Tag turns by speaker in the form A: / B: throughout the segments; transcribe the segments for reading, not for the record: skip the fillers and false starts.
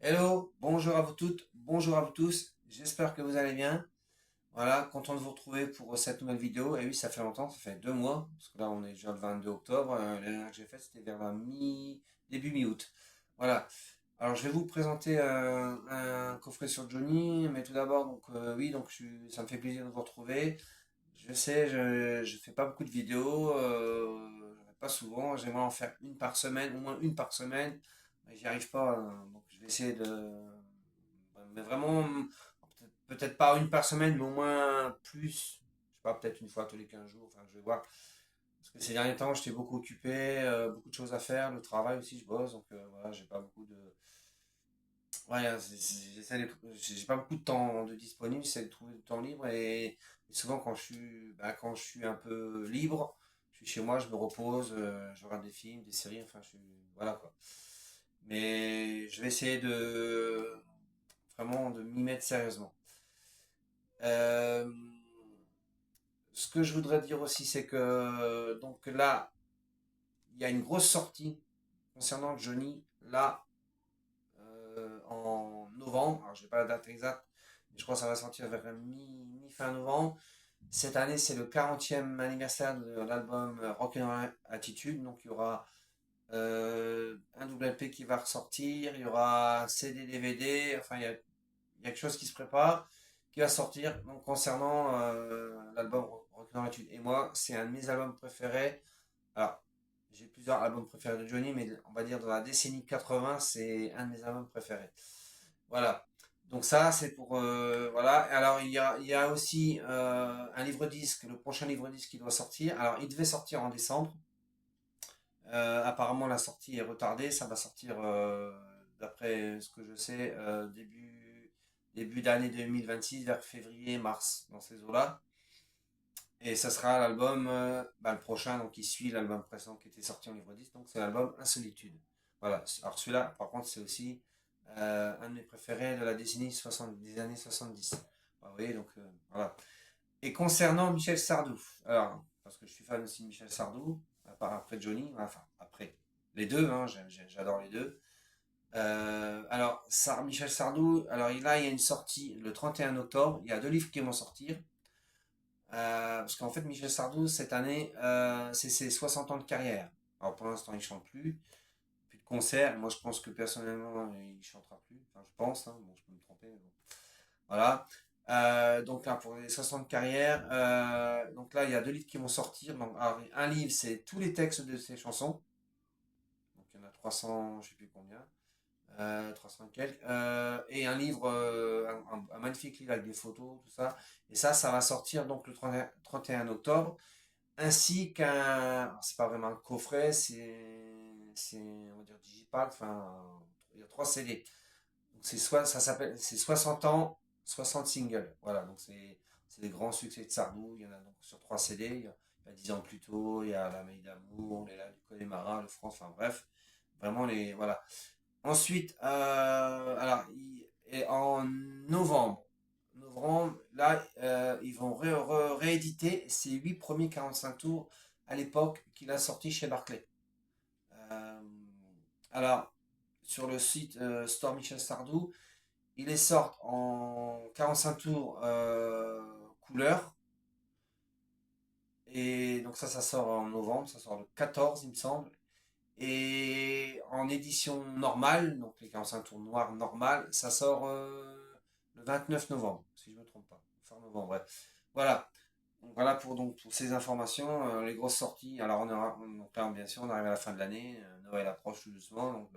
A: Hello, bonjour à vous toutes, bonjour à vous tous, j'espère que vous allez bien. Voilà, content de vous retrouver pour cette nouvelle vidéo. Et oui, ça fait longtemps, ça fait 2 mois, parce que là on est déjà le 22 octobre. La dernière que j'ai faite c'était vers début mi-août. Voilà, alors je vais vous présenter un coffret sur Johnny, mais tout d'abord, oui, ça me fait plaisir de vous retrouver. Je sais, je fais pas beaucoup de vidéos, pas souvent, j'aimerais en faire une par semaine, au moins une par semaine, mais j'y arrive pas, hein. Donc je vais essayer mais vraiment, peut-être pas une par semaine, mais au moins plus, je sais pas, peut-être une fois tous les 15 jours, enfin je vais voir. Parce que ces derniers temps, j'étais beaucoup occupé, beaucoup de choses à faire, le travail aussi, je bosse, donc voilà, j'ai pas beaucoup de... Ouais, j'ai pas beaucoup de temps de disponible, j'essaie de trouver du temps libre et souvent quand je suis un peu libre, je suis chez moi, je me repose, je regarde des films, des séries, enfin voilà quoi. Mais je vais essayer de vraiment de m'y mettre sérieusement. Euh, Ce que je voudrais dire aussi, c'est que donc là, il y a une grosse sortie concernant Johnny là en novembre. Alors je n'ai pas la date exacte, mais je crois que ça va sortir vers mi-fin novembre. Cette année, c'est le 40e anniversaire de l'album Rock'n'Roll Attitude. Donc il y aura un double LP qui va ressortir, il y aura CD, DVD, enfin il y a quelque chose qui se prépare, qui va sortir. Donc concernant l'album Rock'n'Roll Attitude. Et moi, c'est un de mes albums préférés. Alors, j'ai plusieurs albums préférés de Johnny, mais on va dire dans la décennie 80, c'est un de mes albums préférés. Voilà. Donc ça, c'est pour... voilà. Alors, il y a aussi un livre-disque, le prochain livre-disque qui doit sortir. Alors, il devait sortir en décembre. Apparemment, la sortie est retardée. Ça va sortir, d'après ce que je sais, début d'année 2026, vers février, mars, dans ces eaux-là. Et ça sera l'album, le prochain, donc qui suit l'album précédent qui était sorti en livre 10, donc c'est l'album Insolitude. Voilà. Alors celui-là, par contre, c'est aussi un de mes préférés de la décennie 60, des années 70. Vous voyez, donc voilà. Et concernant Michel Sardou, alors, parce que je suis fan aussi de Michel Sardou, à part après Johnny, enfin, après les deux, hein, j'adore les deux. Alors, Michel Sardou, alors là, il y a une sortie le 31 octobre, il y a deux livres qui vont sortir. Parce qu'en fait, Michel Sardou, cette année, c'est ses 60 ans de carrière. Alors pour l'instant, il chante plus de concerts. Moi, je pense que personnellement, il chantera plus. Enfin, je pense, hein. Bon, je peux me tromper, mais bon. Voilà. Donc là, pour les 60 de carrière, donc là, il y a deux livres qui vont sortir. Donc, alors, un livre, c'est tous les textes de ses chansons. Donc il y en a 300, je sais plus combien. 300 et quelques. Et un livre, un magnifique livre avec des photos, tout ça. Et ça va sortir donc le 31 octobre. Ainsi c'est pas vraiment un coffret, on va dire digital, enfin, il y a 3 CD. Donc ça s'appelle, c'est 60 ans, 60 singles. Voilà, donc c'est des grands succès de Sardou. Il y en a donc sur 3 CD. Il y a 10 ans plus tôt, il y a La Meille d'amour, Les Lacs du Connemara, Le France, enfin bref, vraiment voilà. Ensuite, et en novembre, là, ils vont rééditer ses 8 premiers 45 tours à l'époque qu'il a sorti chez Barclay. Euh, alors, sur le site Store Michel Sardou, il les sort en 45 tours couleur. Et donc ça sort en novembre, ça sort le 14, il me semble. Et en édition normale, donc les 45 tours noirs normales, ça sort le 29 novembre, si je ne me trompe pas. Fin novembre, bref. Voilà. Donc voilà pour ces informations, les grosses sorties. Alors donc là, bien sûr, on arrive à la fin de l'année, Noël approche tout doucement, donc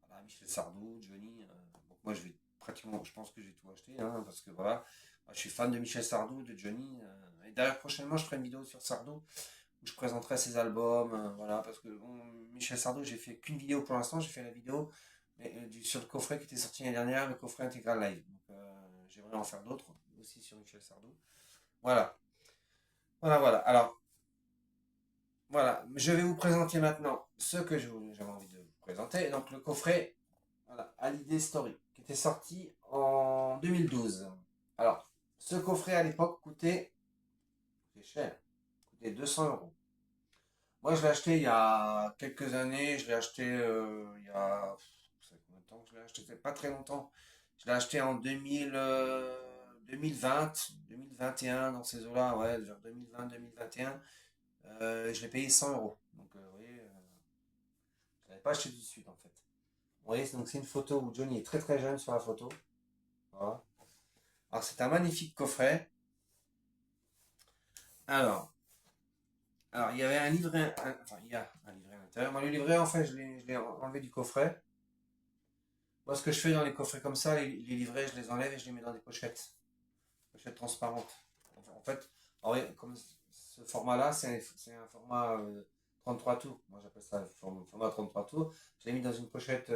A: voilà, Michel Sardou, Johnny. Donc moi, je pense que j'ai tout acheté, hein, parce que voilà, moi, je suis fan de Michel Sardou, de Johnny. Et d'ailleurs, prochainement, je ferai une vidéo sur Sardou où je présenterai ses albums, voilà, parce que bon, Michel Sardou, j'ai fait qu'une vidéo pour l'instant, j'ai fait la vidéo sur le coffret qui était sorti l'année dernière, le coffret intégral live. Donc j'aimerais en faire d'autres aussi sur Michel Sardou. Voilà, voilà. Alors, voilà, je vais vous présenter maintenant ce que j'avais envie de vous présenter. Donc le coffret, voilà, Hallyday Story, qui était sorti en 2012. Alors, ce coffret à l'époque coûtait cher, coûtait 200 €. Moi, je l'ai acheté il y a quelques années. Je l'ai acheté il y a. Vous savez combien de temps que je l'ai acheté il y a pas très longtemps. Je l'ai acheté en 2020, 2021, dans ces eaux-là, ouais, vers 2020, 2021. Je l'ai payé 100 euros. Donc, vous voyez, je l'avais pas acheté tout de suite, en fait. Vous voyez, donc c'est une photo où Johnny est très très jeune sur la photo. Voilà. Alors, c'est un magnifique coffret. Alors, il y avait un livret, enfin, il y a un livret à l'intérieur. Moi, le livret, en fait, je l'ai enlevé du coffret. Moi, ce que je fais dans les coffrets comme ça, les livrets, je les enlève et je les mets dans des pochettes. Pochettes transparentes. En fait, alors, oui, comme ce format-là, c'est un format 33 tours. Moi, j'appelle ça le format 33 tours. Je l'ai mis dans une pochette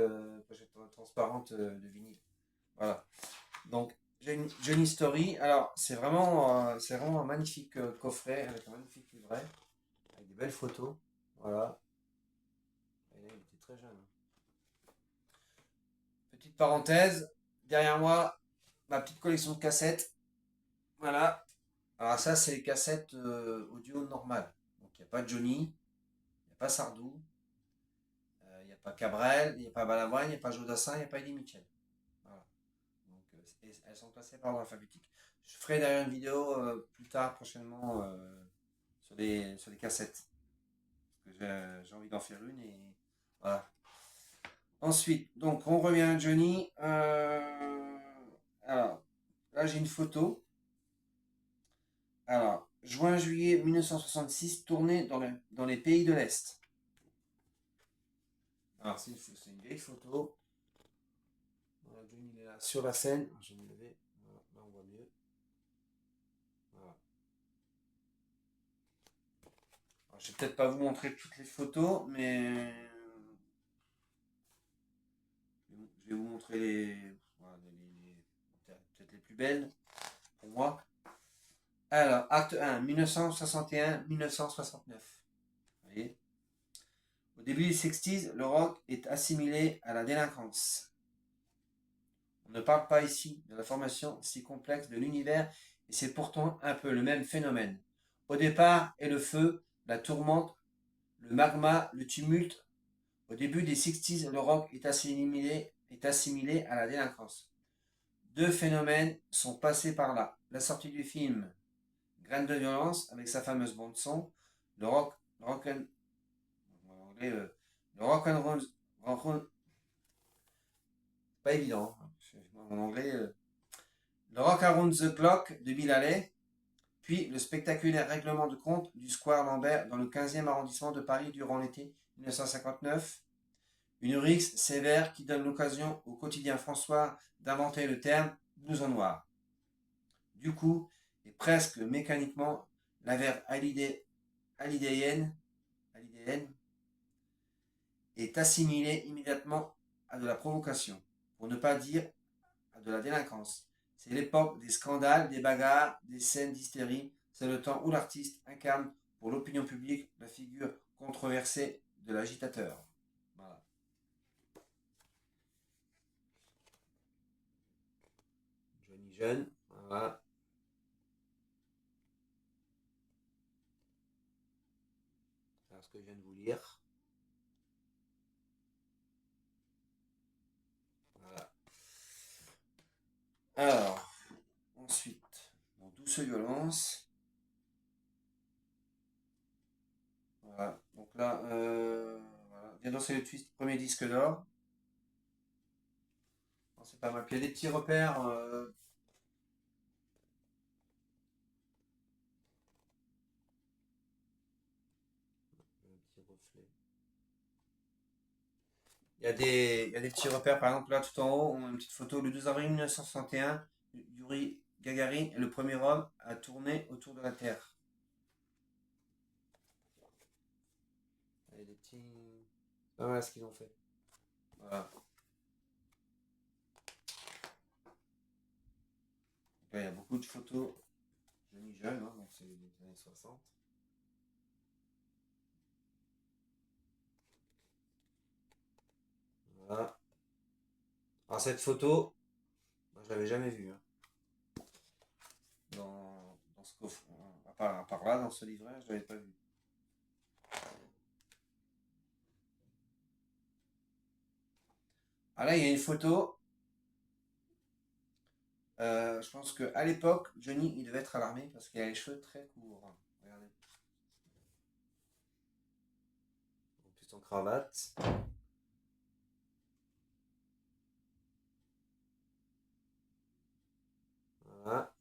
A: transparente de vinyle. Voilà. Donc, j'ai une Johnny Story. Alors, c'est vraiment un magnifique coffret avec un magnifique livret, avec des belles photos. Voilà. Et là, il était très jeune. Petite parenthèse, derrière moi, ma petite collection de cassettes. Voilà. Alors ça, c'est les cassettes audio normales. Donc il n'y a pas Johnny, il n'y a pas Sardou, il n'y a pas Cabrel, il n'y a pas Balavoine, il n'y a pas Jodassin, il n'y a pas Eddie Mitchell. Voilà. Donc elles sont classées par ordre alphabétique. Je ferai d'ailleurs une vidéo plus tard, prochainement, sur les cassettes. Parce que j'ai envie d'en faire une et voilà. Ensuite, donc on revient à Johnny. Alors, là j'ai une photo. Alors, juin-juillet 1966, tournée dans les pays de l'Est. Alors, c'est une vieille photo. Voilà, Johnny il est là sur la scène. Je vais me lever. Voilà, là, on voit mieux. Voilà. Alors, je vais peut-être pas vous montrer toutes les photos, mais je vais vous montrer voilà, peut-être les plus belles pour moi. Alors, acte 1, 1961-1969. Vous voyez? Au début des 60s, le rock est assimilé à la délinquance. On ne parle pas ici de la formation si complexe de l'univers, et c'est pourtant un peu le même phénomène. Au départ est le feu, la tourmente, le magma, le tumulte. Au début des 60s, le rock est assimilé à la délinquance. Deux phénomènes sont passés par là. La sortie du film Graines de violence avec sa fameuse bande son, le rock and, en anglais, le rock and roll, pas évident, hein. En anglais, le Rock Around the Clock de Bill Haley, puis le spectaculaire règlement de compte du Square Lambert dans le 15e arrondissement de Paris durant l'été 1959. Une rixe sévère qui donne l'occasion au quotidien François d'inventer le terme blouson noir. Du coup, et presque mécaniquement, la verve hallydayienne est assimilée immédiatement à de la provocation, pour ne pas dire à de la délinquance. C'est l'époque des scandales, des bagarres, des scènes d'hystérie. C'est le temps où l'artiste incarne pour l'opinion publique la figure controversée de l'agitateur. Voilà. Johnny jeune, voilà. Alors ce que je viens de vous lire. Voilà. Alors, ensuite, mon douce violence. Voilà. Donc là, voilà. Bien danser le twist, premier disque d'or. C'est pas mal. Puis il y a des petits repères. Un petit reflet. Il y a des petits repères, par exemple là tout en haut, on a une petite photo, le 12 avril 1961, Yuri Gagarin est le premier homme à tourner autour de la Terre. Il y a des petits... Ah voilà ce qu'ils ont fait. Voilà. Là, il y a beaucoup de photos Johnny jeune, hein, donc c'est des années 60. Voilà. Alors cette photo, moi je l'avais jamais vue, hein. Dans ce coffre, à part là, dans ce livret, je l'avais pas vu. Ah là, il y a une photo. Je pense qu'à l'époque, Johnny, il devait être à l'armée parce qu'il a les cheveux très courts. Regardez. En plus en cravate. Voilà.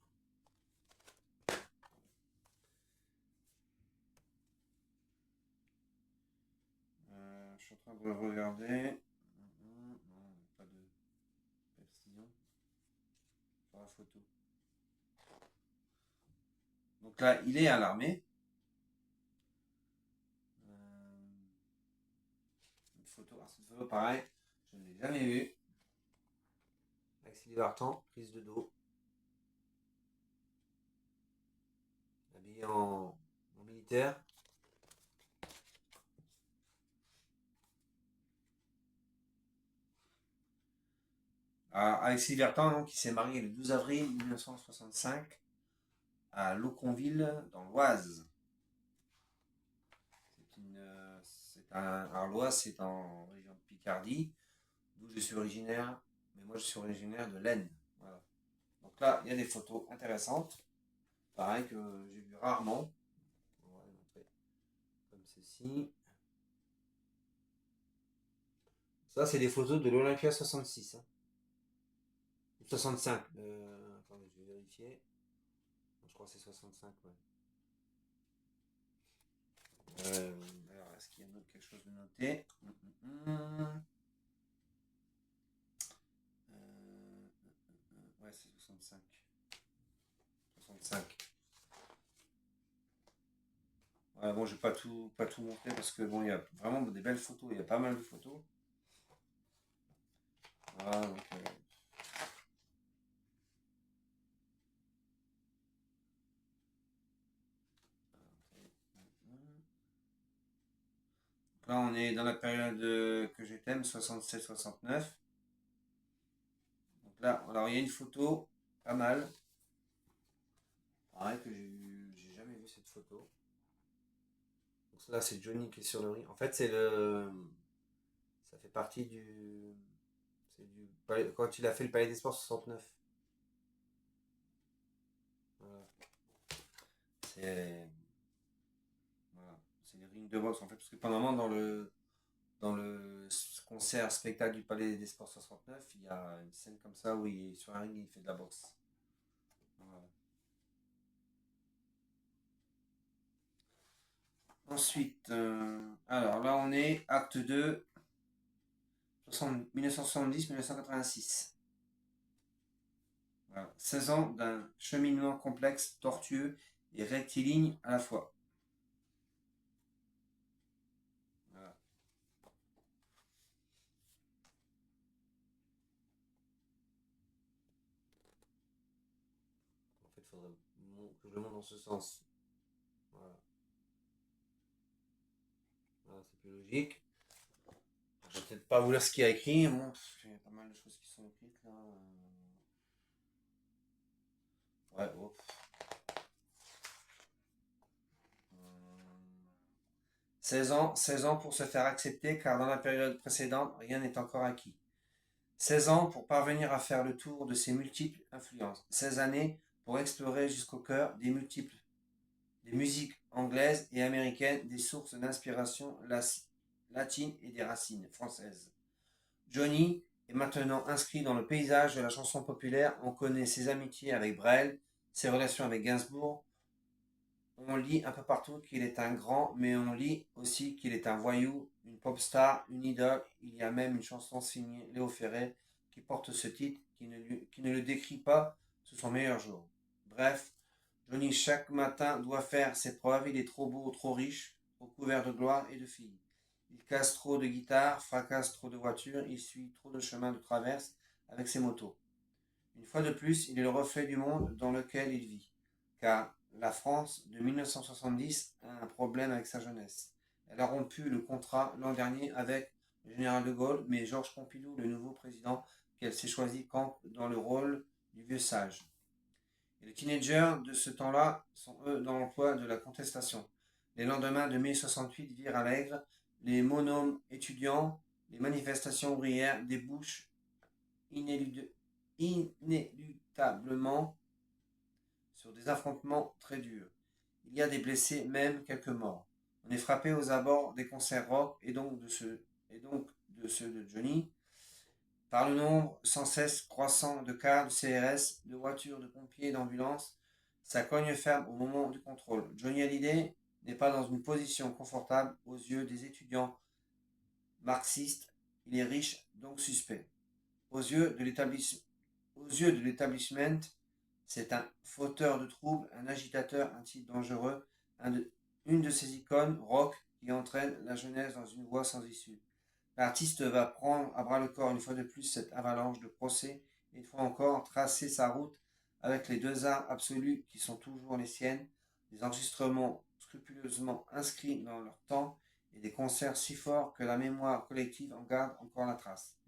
A: Je suis en train de le regarder. Non, pas de précision sur la photo. Donc là, il est à l'armée. Une photo, alors cette photo, pareil, je ne l'ai jamais vue. Avec Sylvie Vartan, prise de dos, habillé en militaire. Alors, avec Sylvie Vartan, donc, il s'est marié le 12 avril 1965 à Loconville, dans l'Oise. Alors l'Oise, c'est en région de Picardie, d'où je suis originaire, mais moi je suis originaire de l'Aisne. Voilà. Donc là, il y a des photos intéressantes, pareil que j'ai vu rarement. On va les montrer comme ceci. Ça, c'est des photos de l'Olympia 66. Hein. 65. Attendez, je vais vérifier. Je crois que c'est 65. Ouais. Alors, est-ce qu'il y a quelque chose de noté? Ouais, c'est 65. 65. Ouais, bon, je vais pas tout montrer parce que bon, il y a vraiment des belles photos. Il y a pas mal de photos. Voilà, donc, là, on est dans la période que je t'aime, 67-69. Donc là, alors il y a une photo, pas mal. Pareil que j'ai jamais vu cette photo. Donc là, c'est Johnny qui est sur le ring. En fait, ça fait partie quand il a fait le Palais des Sports 69. Voilà. C'est, voilà. C'est les rings de boxe en fait, parce que pendant un moment dans le concert spectacle du Palais des Sports 69, il y a une scène comme ça où il est sur un ring, il fait de la boxe. Voilà. Ensuite, alors là on est acte 2, 1970-1986. Voilà. 16 ans d'un cheminement complexe, tortueux et rectiligne à la fois. Voilà. En fait, il faudrait que je le montre dans ce sens. Voilà. Voilà, c'est plus logique. Je vais peut-être pas vous lire ce qu'il y a écrit. Bon, il y a pas mal de choses qui sont écrites là. Ouais, oh. 16 ans pour se faire accepter car dans la période précédente, rien n'est encore acquis. 16 ans pour parvenir à faire le tour de ses multiples influences. 16 années pour explorer jusqu'au cœur des musiques anglaises et américaines, des sources d'inspiration latines et des racines françaises. Johnny est maintenant inscrit dans le paysage de la chanson populaire. On connaît ses amitiés avec Brel, ses relations avec Gainsbourg. On lit un peu partout qu'il est un grand, mais on lit aussi qu'il est un voyou, une pop star, une idole. Il y a même une chanson signée Léo Ferré qui porte ce titre, qui ne le décrit pas sous son meilleur jour. Bref, Johnny chaque matin doit faire ses preuves. Il est trop beau, trop riche, trop couvert de gloire et de filles. Il casse trop de guitares, fracasse trop de voitures, il suit trop de chemins de traverse avec ses motos. Une fois de plus, il est le reflet du monde dans lequel il vit. Car la France de 1970 a un problème avec sa jeunesse. Elle a rompu le contrat l'an dernier avec le général de Gaulle, mais Georges Pompidou, le nouveau président qu'elle s'est choisi, campe dans le rôle du vieux sage. Et les teenagers de ce temps-là sont eux dans l'emploi de la contestation. Les lendemains de mai 68 virent à l'aigre, les monômes étudiants, les manifestations ouvrières débouchent inéluctablement sur des affrontements très durs. Il y a des blessés, même quelques morts. On est frappé aux abords des concerts rock et donc de ceux de Johnny par le nombre sans cesse croissant de cars, de CRS, de voitures, de pompiers et d'ambulances. Ça cogne ferme au moment du contrôle. Johnny Hallyday n'est pas dans une position confortable aux yeux des étudiants marxistes. Il est riche, donc suspect. Aux yeux de l'établissement, c'est un fauteur de troubles, un agitateur, un type dangereux, une de ces icônes rock qui entraîne la jeunesse dans une voie sans issue. L'artiste va prendre à bras le corps une fois de plus cette avalanche de procès et une fois encore tracer sa route avec les deux arts absolus qui sont toujours les siennes, des enregistrements scrupuleusement inscrits dans leur temps et des concerts si forts que la mémoire collective en garde encore la trace.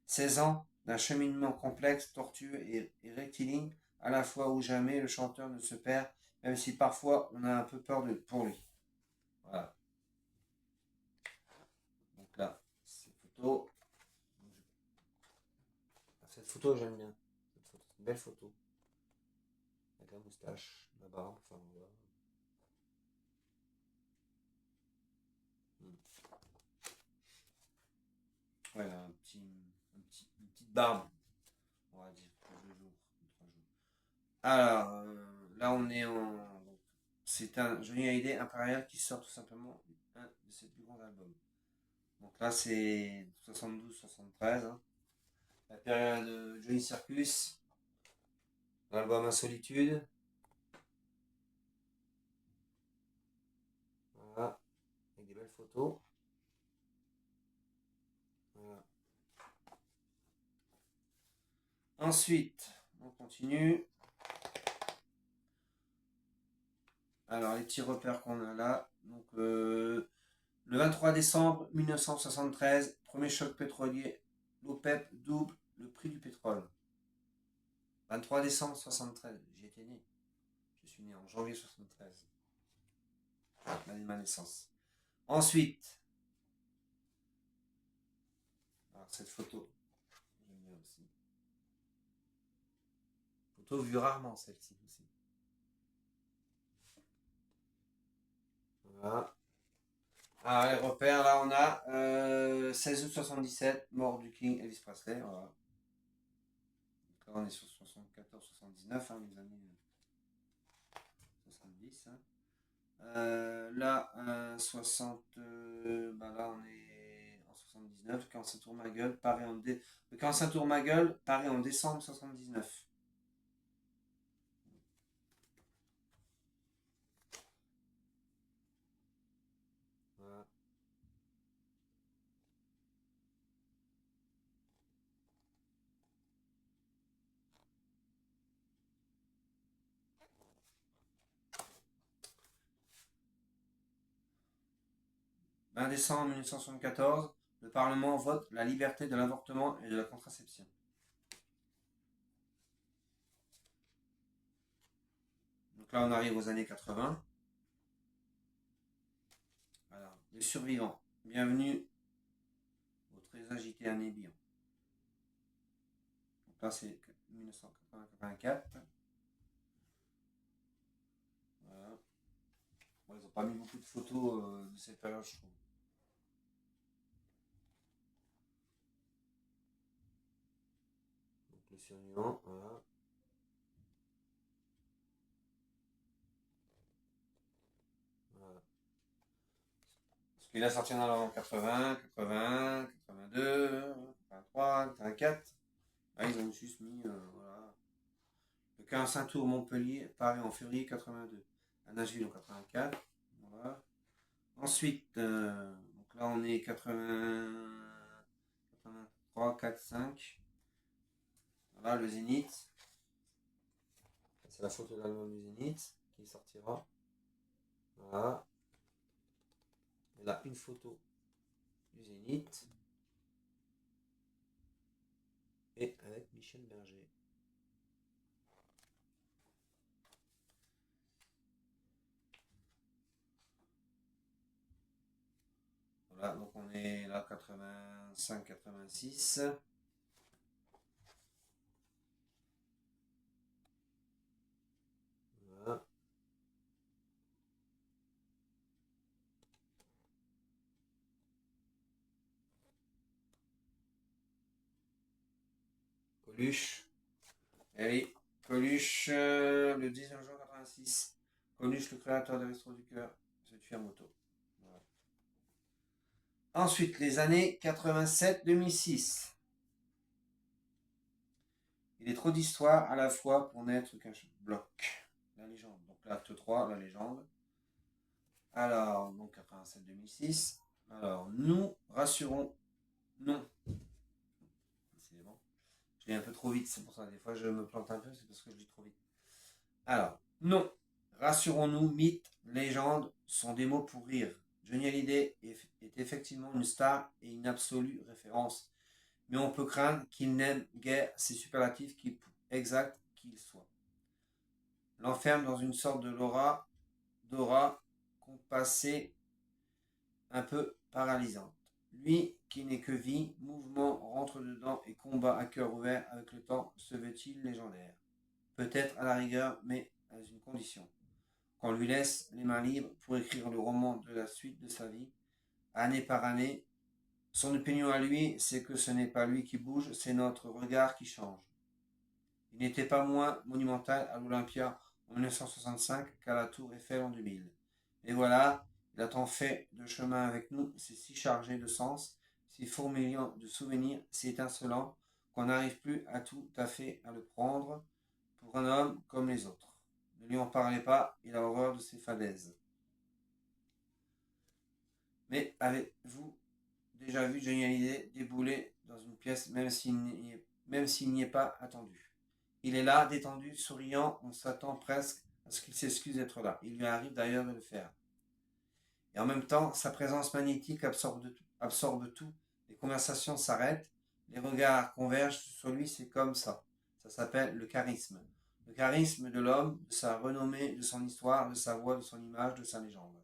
A: 16 ans d'un cheminement complexe, tortueux et rectiligne, à la fois où jamais le chanteur ne se perd, même si parfois on a un peu peur pour lui. Voilà. Donc là, ces photos. Cette photo, j'aime bien. C'est une belle photo. Avec la moustache, la barbe, enfin voilà. Ouais, une petite barbe, on va dire, pour 2 jours, 3 jours. Alors, là on est en. C'est un Johnny Hallyday impérial qui sort tout simplement un de ses plus grands albums. Donc là c'est 72-73, hein. La période de Johnny Circus, l'album Insolitude. Voilà, avec des belles photos. Voilà. Ensuite, on continue. Alors, les petits repères qu'on a là. Donc, le 23 décembre 1973, premier choc pétrolier. L'OPEP double le prix du pétrole. 23 décembre 73, j'y étais né. Je suis né en janvier 73. L'année de ma naissance. Ensuite, alors cette photo, j'aime bien aussi. Photo vue rarement celle-ci aussi. Voilà. Alors les repères, là on a 16 août 77, mort du King Elvis Presley. Voilà. Donc là on est sur 74-79, hein, les années 70. Hein. Là, 60, là on est en 79. Quand ça tourne ma gueule, quand ça tourne ma gueule, paraît en décembre 79. Voilà. Décembre 1974, le Parlement vote la liberté de l'avortement et de la contraception. Donc là, on arrive aux années 80. Alors, les survivants, bienvenue au très agité année Bion. Donc là, c'est 1984. Voilà. Bon, ils n'ont pas mis beaucoup de photos de cette période, je trouve. Donc, le survivant, voilà. Voilà. Parce qu'il a sorti en 80, 80, 82, 83, 84. Là, ils ont juste mis, voilà. Le 15 Saint-Tour Montpellier, Paris en février 82. À Nashville en 84. Voilà. Ensuite, donc là on est 80, 83, 4, 5. Voilà le Zénith. C'est la photo de l'album du Zénith qui sortira. Voilà. Et là une photo du Zénith. Et avec Michel Berger. Voilà, donc on est là 85, 86. Coluche. Eh oui, Coluche, le 19 juin 86. Coluche, le créateur des Restos du Cœur, se tue à moto. Voilà. Ensuite, les années 87-2006. Il est trop d'histoire à la fois pour n'être qu'un bloc. La légende. Donc l'acte 3, la légende. Alors, donc 87-2006. Alors, nous rassurons. Non. C'est bon. Je lis un peu trop vite, c'est pour ça. Des fois, je me plante un peu, c'est parce que je lis trop vite. Alors, non. Rassurons-nous, mythes, légendes sont des mots pour rire. Johnny Hallyday est effectivement une star et une absolue référence. Mais on peut craindre qu'il n'aime guère ces superlatifs exacts qu'ils soient. L'enferme dans une sorte de d'aura compassée, un peu paralysante. Lui, qui n'est que vie, mouvement, rentre dedans et combat à cœur ouvert avec le temps, se veut-il légendaire? Peut-être à la rigueur, mais à une condition. Qu'on lui laisse les mains libres pour écrire le roman de la suite de sa vie, année par année. Son opinion à lui, c'est que ce n'est pas lui qui bouge, c'est notre regard qui change. Il n'était pas moins monumental à l'Olympia en 1965 qu'à la Tour Eiffel en 2000. Et voilà, il a tant fait de chemin avec nous, c'est si chargé de sens, si fourmillant de souvenirs, si étincelant, qu'on n'arrive plus à tout à fait à le prendre pour un homme comme les autres. Ne lui en parlez pas, il a horreur de ses fadaises. Mais avez-vous déjà vu Johnny Hallyday débouler dans une pièce même s'il n'y est pas attendu? Il est là, détendu, souriant, on s'attend presque à ce qu'il s'excuse d'être là. Il lui arrive d'ailleurs de le faire. Et en même temps, sa présence magnétique absorbe tout. Les conversations s'arrêtent, les regards convergent sur lui, c'est comme ça. Ça s'appelle le charisme. Le charisme de l'homme, de sa renommée, de son histoire, de sa voix, de son image, de sa légende.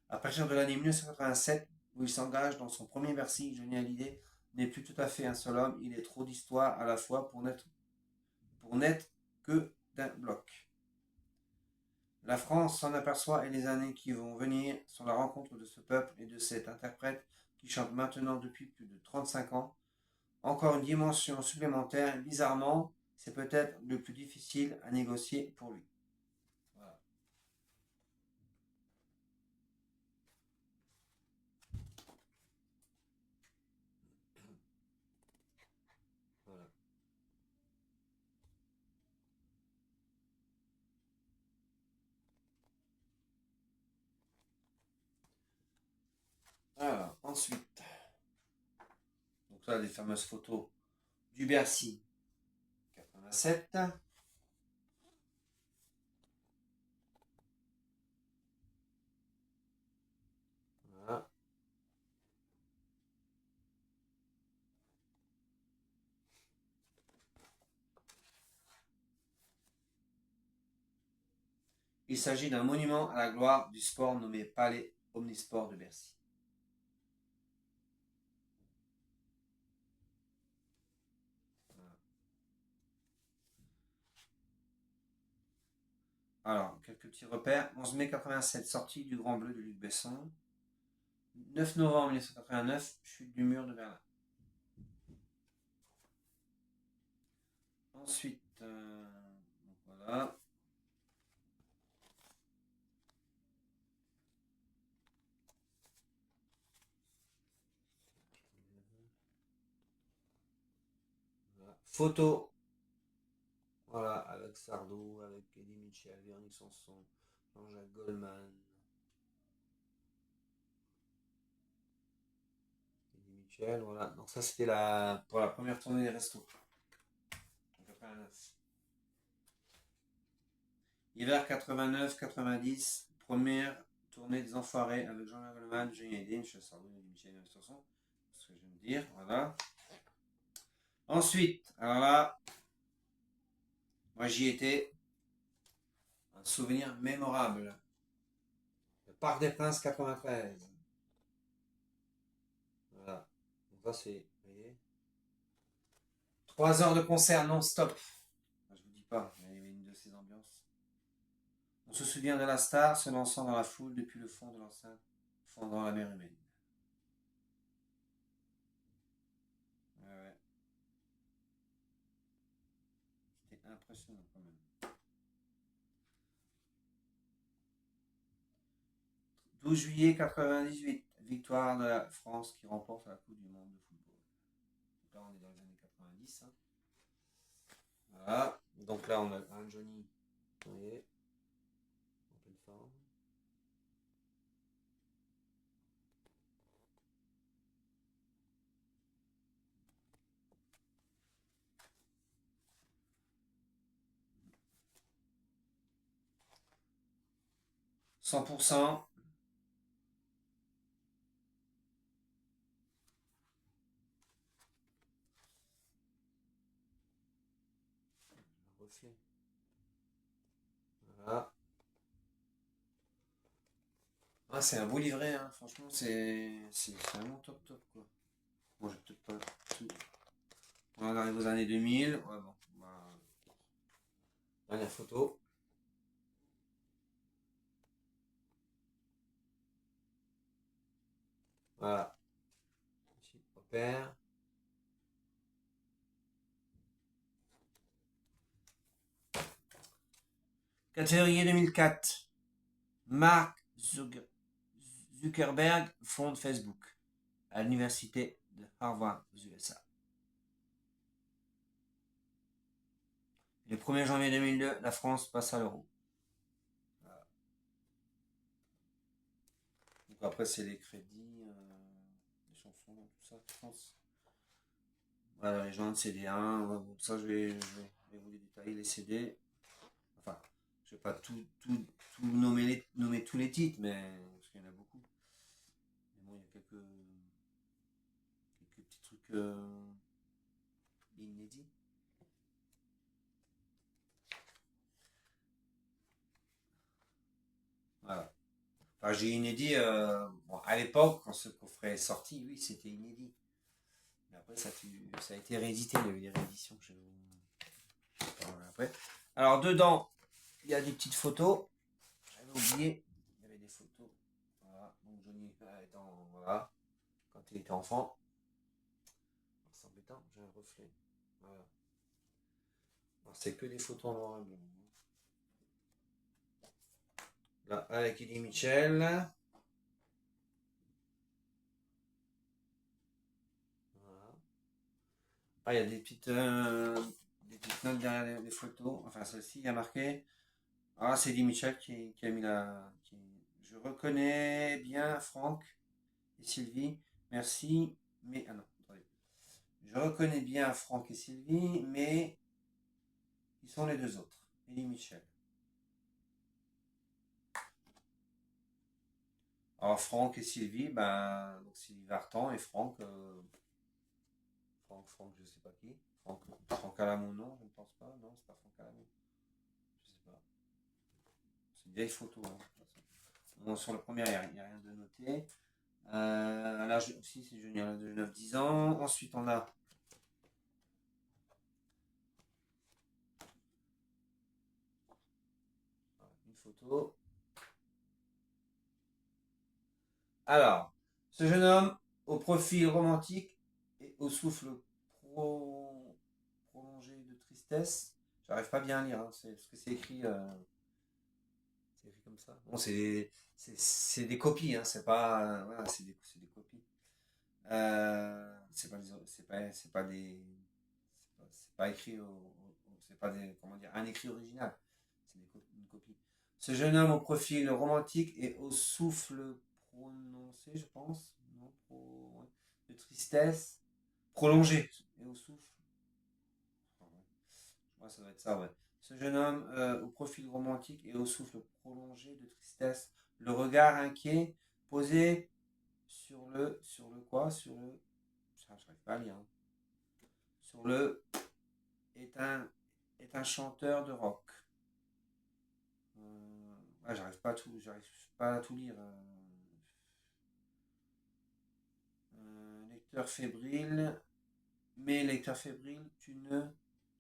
A: À partir de l'année 1987, où il s'engage dans son premier versil, Johnny Hallyday n'est plus tout à fait un seul homme, il est trop d'histoire à la fois pour n'être que d'un bloc. La France s'en aperçoit et les années qui vont venir sont la rencontre de ce peuple et de cet interprète qui chante maintenant depuis plus de 35 ans. Encore une dimension supplémentaire, bizarrement, c'est peut-être le plus difficile à négocier pour lui. Voilà. Voilà. Alors, ensuite, donc là, les fameuses photos du Bercy 87. Voilà. Il s'agit d'un monument à la gloire du sport nommé Palais Omnisport de Bercy. Voilà. Alors, quelques petits repères. 11 mai 87, sortie du Grand Bleu de Luc Besson. 9 novembre 1989, chute du mur de Berlin. Ensuite, donc voilà. Voilà. Photo. Voilà, avec Sardou, avec Eddie Mitchell, Véronique Sanson, Jean-Jacques Goldman. Eddie Mitchell, voilà. Donc ça c'était pour la première tournée des restos. En 89. Hiver 89-90, première tournée des Enfoirés avec Jean-Jacques Goldman, Johnny Hallyday, Michel Sardou, Eddie Mitchell, Véronique Sanson. C'est ce que je viens de dire, voilà. Ensuite, alors là, moi j'y étais, un souvenir mémorable. Le Parc des Princes 93. Voilà. Donc ça c'est, vous voyez, 3 heures de concert non-stop. Enfin, je vous dis pas, il y avait une de ces ambiances. On se souvient de la star se lançant dans la foule depuis le fond de l'enceinte, fondant la mer humaine. Ouais, ouais. impressionnant quand même. 12 juillet 98, victoire de la France qui remporte la Coupe du Monde de football. Donc là, on est dans les années 90. Hein. Voilà. Donc là, on a un Johnny, vous voyez, en pleine forme. « 100%. Reflet. Voilà. Ah, c'est un beau livret, hein. Franchement, c'est vraiment top top quoi. Bon, j'ai peut-être pas tout. On arrive aux années 2000. Ouais, bon. Bah, dernière photo. Voilà. Ici, repère. 4 février 2004. Mark Zuckerberg fonde Facebook à l'université de Harvard aux USA. Le 1er janvier 2002, la France passe à l'euro. Voilà. Donc après, c'est les crédits, les chansons, tout ça, je pense. Voilà, les gens de CD1, bon, ça je vais vous les détailler, les CD. Enfin, je vais pas tout nommer tous les titres, mais parce qu'il y en a beaucoup. Mais bon, il y a quelques petits trucs inédits. Voilà. Enfin, j'ai inédit. Bon, à l'époque, quand ce coffret est sorti, oui, c'était inédit. Mais après, ça a été réédité. Il y a eu des rééditions. Je vais vous parler après. Alors, dedans, il y a des petites photos. J'avais oublié. Il y avait des photos. Voilà. Donc, Johnny étant. Voilà. Quand il était enfant. C'est embêtant, j'ai un reflet. Voilà. Alors, c'est que des photos en noir et blanc. Là, avec Eddie Mitchell. Voilà. Ah, il y a des petites notes derrière les photos. Enfin, celle-ci, il y a marqué. Ah, c'est Eddie Mitchell qui a mis Je reconnais bien Franck et Sylvie. Merci. Mais. Ah non, attendez. Je reconnais bien Franck et Sylvie, mais. Qui sont les deux autres? Eddie Mitchell. Alors, Franck et Sylvie, ben. Donc, Sylvie Vartan et Franck. Franck, je sais pas qui. Franck Alamo, non, je ne pense pas. Non, c'est pas Franck Alamo. Je sais pas. C'est une vieille photo. Hein, bon, sur le premier, il n'y a rien de noté. À l'âge aussi, c'est jeune, il y a de 9-10 ans. Ensuite, on a une photo. Alors, ce jeune homme au profil romantique et au souffle prolongé de tristesse. J'arrive pas bien à lire, hein, parce que c'est écrit comme ça. Bon, c'est des copies, hein, c'est pas, voilà, c'est des copies. C'est pas écrit c'est pas comment dire, un écrit original. C'est une copie. Ce jeune homme au profil romantique et au souffle prononcé, je pense, non, ouais, de tristesse, prolongé et au souffle. Ouais, ça doit être ça, ouais. Ce jeune homme au profil romantique et au souffle prolongé de tristesse, le regard inquiet posé sur le quoi, sur le, j'arrive pas à lire, hein. Sur le est un est un chanteur de rock. Ouais, j'arrive pas à tout lire. Lecteur fébrile, mais lecteur fébrile, tu ne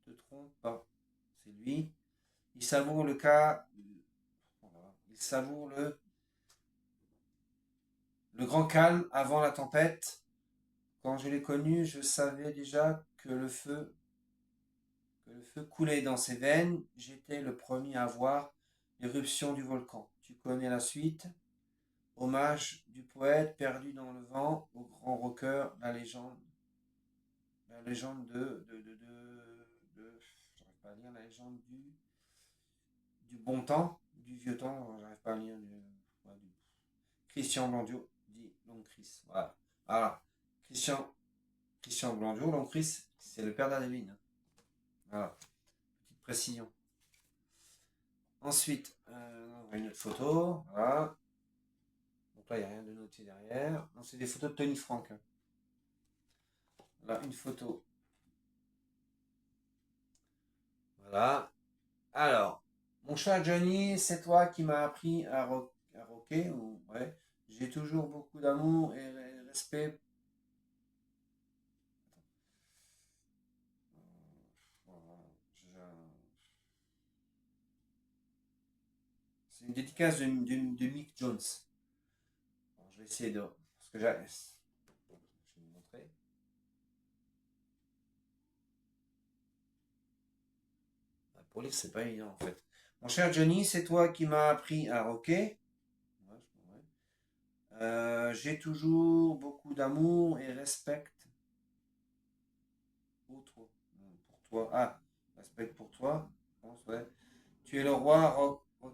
A: te trompes pas. C'est lui. Il savoure le cas. Voilà. Il savoure le grand calme avant la tempête. Quand je l'ai connu, je savais déjà que le feu coulait dans ses veines. J'étais le premier à voir l'éruption du volcan. Tu connais la suite. Hommage du poète perdu dans le vent au grand rocker, la légende j'arrive pas à lire, la légende du bon temps, du vieux temps, j'arrive pas à lire, Christian Blandio, dit Long Chris. Voilà. Voilà. Christian Blandio, Long Chris, c'est le père d'Adeline. Voilà. Petite précision. Ensuite, une autre photo. Voilà. Donc là, il n'y a rien de noté derrière. Non, c'est des photos de Tony Frank. Là, une photo. Voilà. Alors, mon cher Johnny, c'est toi qui m'as appris à rocker. Ouais. J'ai toujours beaucoup d'amour et respect. Voilà. C'est une dédicace de Mick Jones. Bon, je vais essayer de. Parce que j'ai. Je vais vous montrer. Pour lire, c'est pas évident en fait. Mon cher Johnny, c'est toi qui m'as appris à rocker. J'ai toujours beaucoup d'amour et respect pour toi. Ah, respect pour toi. Je pense, ouais. Tu es le roi ouais.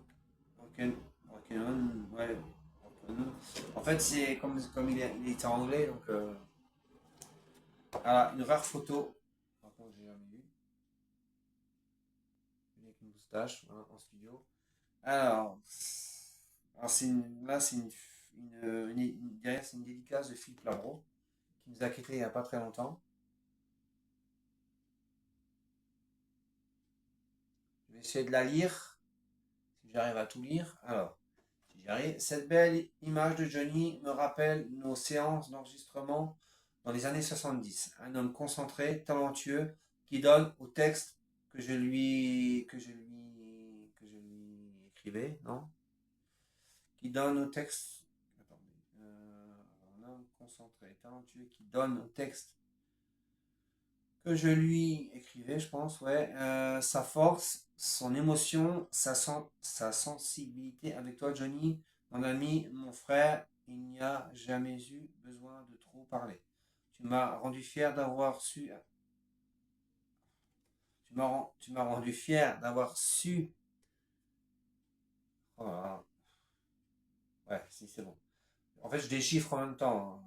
A: En fait, c'est comme il est en anglais, donc voilà, une rare photo. Par contre, j'ai jamais vu. Avec une moustache, hein, en studio. Alors là, c'est derrière, c'est une dédicace de Philippe Labro qui nous a quittés il n'y a pas très longtemps. Je vais essayer de la lire, si j'arrive à tout lire. Alors, si j'y arrive, cette belle image de Johnny me rappelle nos séances d'enregistrement dans les années 70. Un homme concentré, talentueux, qui donne au texte que je lui écrivais, non? Qui donne au texte. Attendez. Un homme concentré, talentueux, qui donne au texte que je lui écrivais, je pense, ouais, sa force, son émotion, sa sensibilité avec toi, Johnny, mon ami, mon frère, il n'y a jamais eu besoin de trop parler. Tu m'as rendu fier d'avoir su. Tu m'as rendu fier d'avoir su. Oh là là. Ouais, si, c'est bon. En fait, je déchiffre en même temps, hein.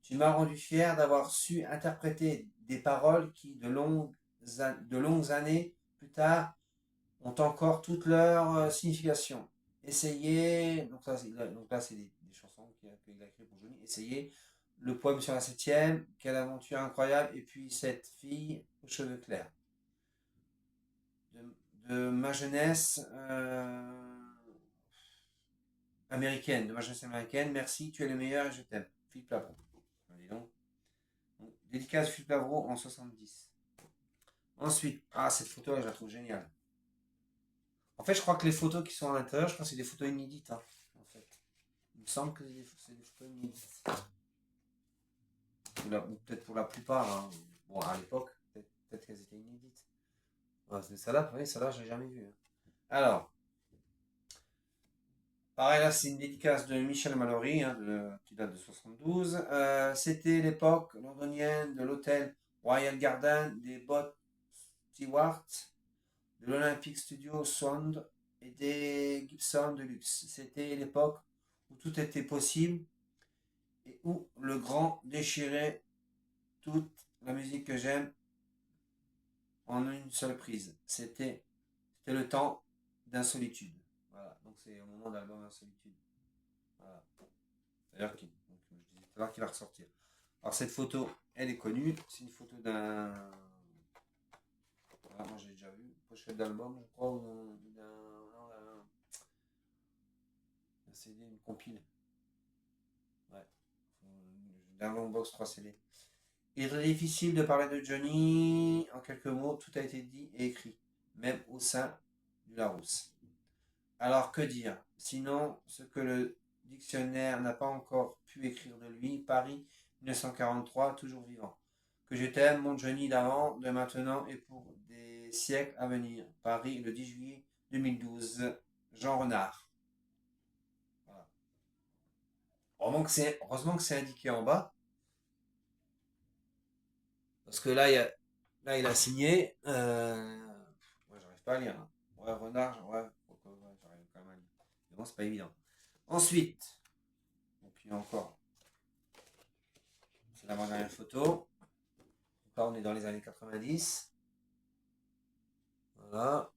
A: Tu m'as rendu fier d'avoir su interpréter des paroles qui, de longues années plus tard, ont encore toute leur signification. Essayez, donc là c'est des chansons qu'il a écrites pour Johnny. Essayez, le poème sur la septième, quelle aventure incroyable, et puis cette fille aux cheveux clairs. De ma jeunesse américaine, merci, tu es le meilleur et je t'aime. Philippe Labro. Allez donc. Dédicace Philippe Labro en 70. Ensuite, cette photo là, je la trouve géniale. En fait, je crois que les photos qui sont à l'intérieur, je crois que c'est des photos inédites, hein, en fait. Il me semble que c'est des photos inédites. Ou peut-être pour la plupart, hein. Bon, à l'époque, peut-être qu'elles étaient inédites. Ouais, c'est celle-là, oui, celle-là, je l'ai jamais vue, hein. Alors, pareil, là, c'est une dédicace de Michel Mallory, hein, qui date de 72. C'était l'époque londonienne de l'hôtel Royal Garden, des bottes Stewart, de l'Olympic Studio Sound et des Gibson de luxe. C'était l'époque où tout était possible et où le grand déchirait toute la musique que j'aime en une seule prise. C'était le temps d'Insolitude. Voilà, donc c'est au moment de l'album Insolitude. Voilà. D'ailleurs, je disais tout à l'heure qu'il va ressortir. Alors cette photo, elle est connue. C'est une photo d'un. Voilà, moi j'ai déjà vu. Pochette d'album, je crois, ou d'un CD, une compile. Ouais. D'un long box 3 CD. Il est très difficile de parler de Johnny en quelques mots. Tout a été dit et écrit, même au sein du Larousse. Alors que dire? Sinon, ce que le dictionnaire n'a pas encore pu écrire de lui, Paris 1943, toujours vivant. Que je t'aime, mon Johnny d'avant, de maintenant et pour des des siècles à venir. Paris, le 10 juillet 2012. Jean Renard. Voilà. Heureusement que c'est indiqué en bas. Parce que là, il a signé. Ouais, j'arrive pas à lire, hein. Ouais, Renard, ouais, j'arrive quand même à lire. Mais bon, c'est pas évident. Ensuite, donc il y a encore. C'est la dernière photo. Donc là, on est dans les années 90. Voilà.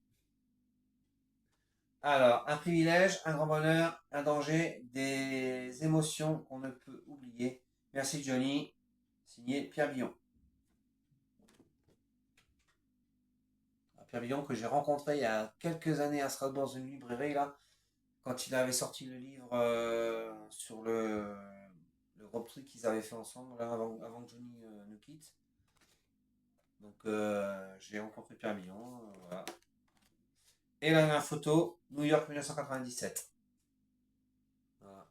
A: Alors, un privilège, un grand bonheur, un danger, des émotions qu'on ne peut oublier. Merci Johnny. Signé Pierre Billon. Pierre Billon que j'ai rencontré il y a quelques années à Strasbourg dans une librairie là, quand il avait sorti le livre sur le road trip qu'ils avaient fait ensemble là, avant que Johnny nous quitte. Donc j'ai rencontré Pierre Billon. Voilà. Et la dernière photo, New York 1997. Voilà.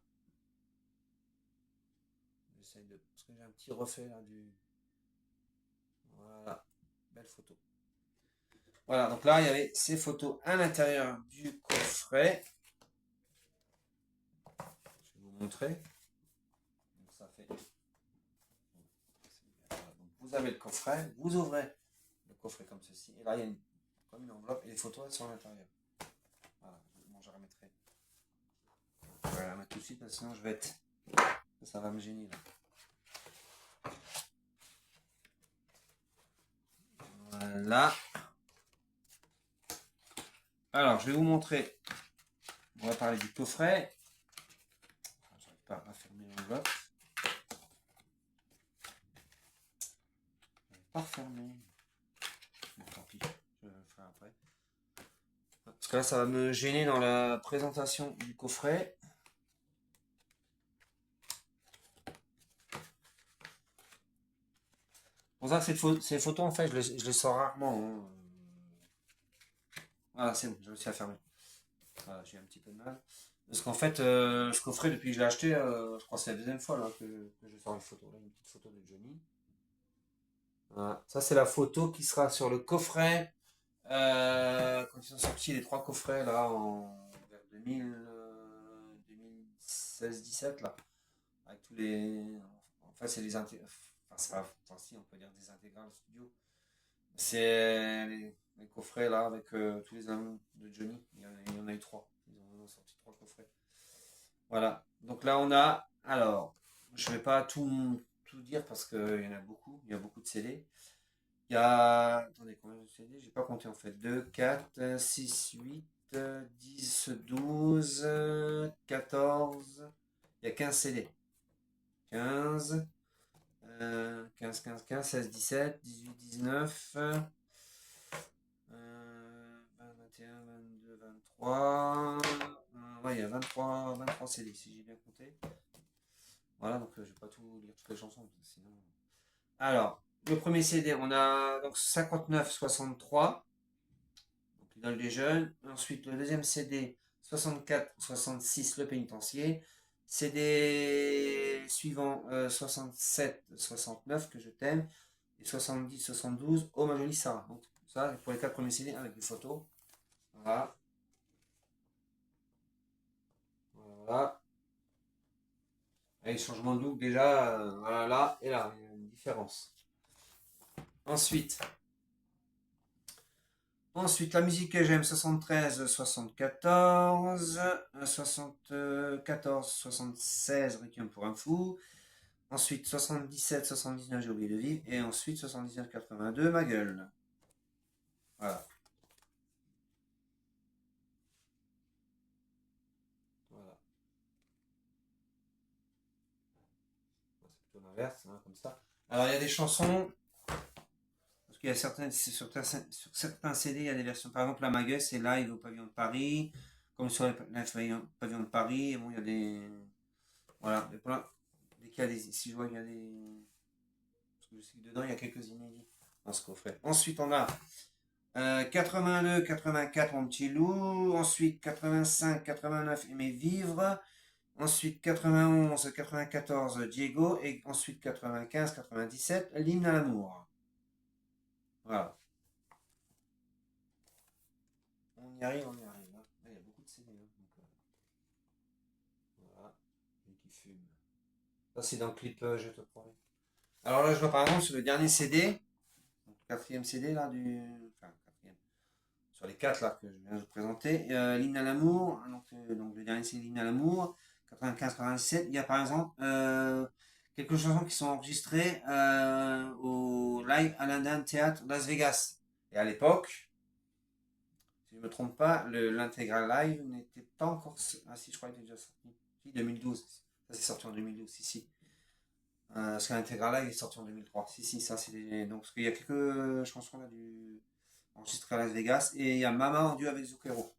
A: J'essaye de. Parce que j'ai un petit reflet là du. Voilà. Belle photo. Voilà, donc là il y avait ces photos à l'intérieur du coffret. Je vais vous montrer. Donc ça fait. Voilà, donc vous avez le coffret, vous ouvrez le coffret comme ceci, et là il y a comme une enveloppe et les photos elles sont à l'intérieur. Voilà, bon, je la remettrai. Je vais la mettre tout de suite, sinon je vais être. Ça va me gêner là. Voilà. Alors, je vais vous montrer. On va parler du coffret. Je n'arrive pas à fermer l'enveloppe. Je n'arrive pas à fermer. Bon, tant pis, je vais le faire après. Parce que là, ça va me gêner dans la présentation du coffret. Pour ça, ces photos, en fait, je les sors rarement. Hein. Voilà, c'est bon, j'ai réussi à fermer. Voilà, j'ai un petit peu de mal. Parce qu'en fait, ce coffret, depuis que je l'ai acheté, je crois que c'est la deuxième fois là, que je sors une photo. Là, une petite photo de Johnny. Voilà. Ça, c'est la photo qui sera sur le coffret. Quand ils sont sortis les trois coffrets là vers 2016-17 là. Avec tous les. En fait, c'est les intégrales. Enfin, c'est pas. Enfin, si, on peut dire des intégrales studio. C'est les coffrets là avec tous les albums de Johnny. Il y en a eu trois. Ils ont sorti trois coffrets. Voilà. Donc là, on a. Alors, je vais pas tout dire parce qu'il y en a beaucoup. Il y a beaucoup de CD. Il y a. Attendez, combien de CD? J'ai pas compté en fait. 2, 4, 6, 8, 10, 12, 14. Il y a 15 CD. 15. 15, 15, 15, 16, 17, 18, 19, 21, 22, 23. Ouais, il y a 23 CD si j'ai bien compté. Voilà, donc je vais pas tout lire toutes les chansons. Sinon. Alors, le premier CD, on a donc 59-63, donc l'idole des jeunes. Ensuite, le deuxième CD, 64-66, le pénitencier. CD suivant 67-69, que je t'aime. Et 70-72, Oh ma jolie Sarah. Donc, ça, pour les quatre premiers CD avec des photos. Voilà. Voilà. Et les changements de look, déjà, voilà, là et là, il y a une différence. Ensuite, la musique que j'aime, 73, 74, 74, 76, Requiem pour un fou. Ensuite, 77, 79, j'ai oublié de vivre. Et ensuite, 79, 82, ma gueule. Voilà. Voilà. C'est plutôt l'inverse, hein, comme ça. Alors, il y a des chansons. Parce qu'il y a sur certains CD, il y a des versions. Par exemple, la ma gueule, c'est live au pavillon de Paris. Comme sur le pavillon de Paris. Et bon, il y a des. Voilà. Dès qu'il y a des. Si je vois qu'il y a des. Parce que je sais que dedans, il y a quelques inédits dans ce coffret. Ensuite, on a 82, 84, mon petit loup. Ensuite, 85, 89, aimer vivre. Ensuite, 91, 94, Diego. Et ensuite, 95, 97, l'hymne à l'amour. Voilà. y arrive, on y arrive. Hein. Là, il y a beaucoup de CD. Hein, donc, voilà. Lui qui fume. Ça, c'est dans le clip, je te promets. Alors là, je vois par exemple sur le dernier CD, donc le quatrième CD là, enfin, quatrième, sur les quatre là que je viens de vous présenter, l'hymne à l'amour, donc le dernier CD, l'hymne à l'amour, 95-97, il y a par exemple quelques chansons qui sont enregistrées au Live Aladdin Theatre Las Vegas. Et à l'époque, si je ne me trompe pas, l'intégral live n'était pas encore. Ah si, je crois qu'il était déjà sorti. Si, 2012. Ça, c'est sorti en 2012, si, si. Parce que l'intégral live est sorti en 2003. Si, si, ça, c'est donc, parce qu'il y a quelques chansons là enregistrées à Las Vegas. Et il y a Mama en duo avec Zucchero.